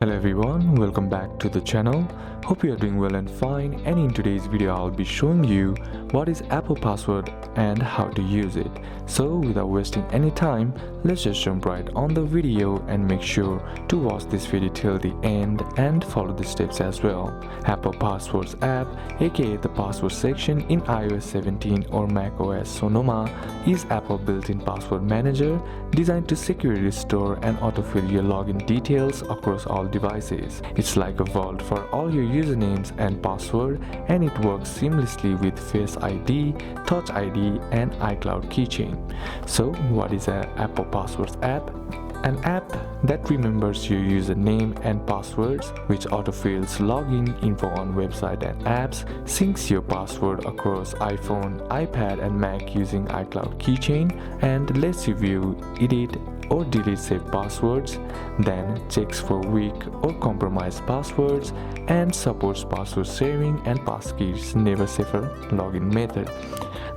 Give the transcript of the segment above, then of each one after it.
Hello everyone, welcome back to the channel. Hope you are doing well and fine, and in today's video I'll be showing you what is Apple password and how to use it. So without wasting any time, let's just jump right on the video and make sure to watch this video till the end and follow the steps as well. Apple Passwords app, aka the password section in iOS 17 or macOS Sonoma, is Apple built-in password manager designed to securely store and autofill your login details across all devices. It's like a vault for all your usernames and password, and it works seamlessly with Face ID, Touch ID and iCloud keychain. So what is an Apple Passwords app? An app that remembers your username and passwords, which autofills login info on website and apps, syncs your password across iPhone, iPad and Mac using iCloud keychain, and lets you view, edit or delete saved passwords, then checks for weak or compromised passwords, and supports password sharing and passkeys never safer login method.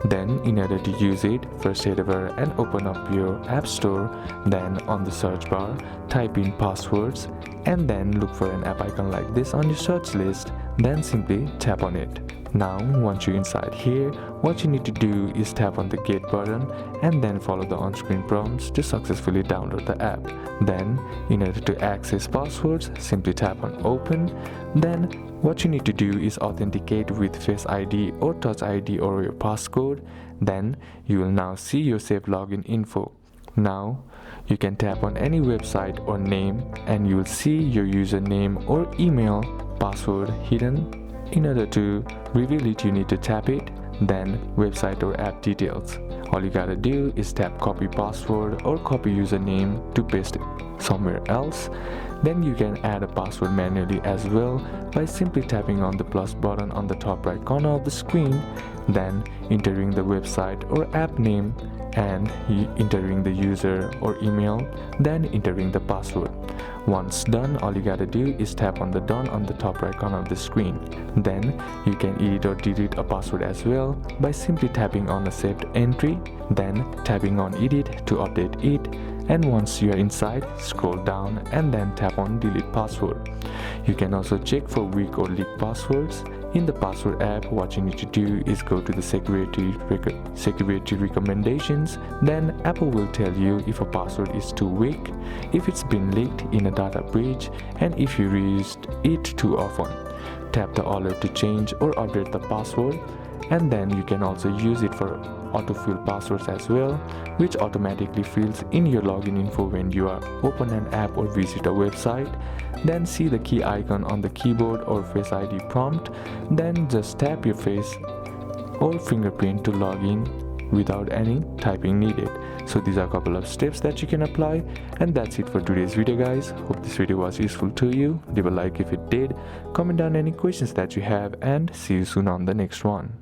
Then in order to use it, first head over and open up your app store, then on the search bar type in passwords and then look for an app icon like this on your search list, then simply tap on it. Now once you're inside here, what you need to do is tap on the get button and then follow the on-screen prompts to successfully download the app. Then in order to access passwords, simply tap on open. Then what you need to do is authenticate with Face ID or Touch ID or your passcode. Then you will now see your saved login info. Now you can tap on any website or name and you will see your username or email password hidden. In order to reveal it, you need to tap it, then website or app details. All you gotta do is tap copy password or copy username to paste it somewhere else. Then you can add a password manually as well by simply tapping on the plus button on the top right corner of the screen, then entering the website or app name and entering the user or email, then entering the password. Once done, all you gotta do is tap on the done on the top right corner of the screen. Then you can edit or delete a password as well by simply tapping on a saved entry, then tapping on edit to update it, and once you are inside, scroll down and then tap on delete password. You can also check for weak or leaked passwords. In the password app, what you need to do is go to the security recommendations. Then Apple will tell you if a password is too weak, if it's been leaked in a data breach, and if you used it too often. Tap the alert to change or update the password, and then you can also use it for autofill passwords as well, which automatically fills in your login info when you are open an app or visit a website. Then see the key icon on the keyboard or Face ID prompt, then just tap your face or fingerprint to log in without any typing needed. So these are a couple of steps that you can apply, and that's it for today's video guys. Hope this video was useful to you. Leave a like if it did, comment down any questions that you have, and see you soon on the next one.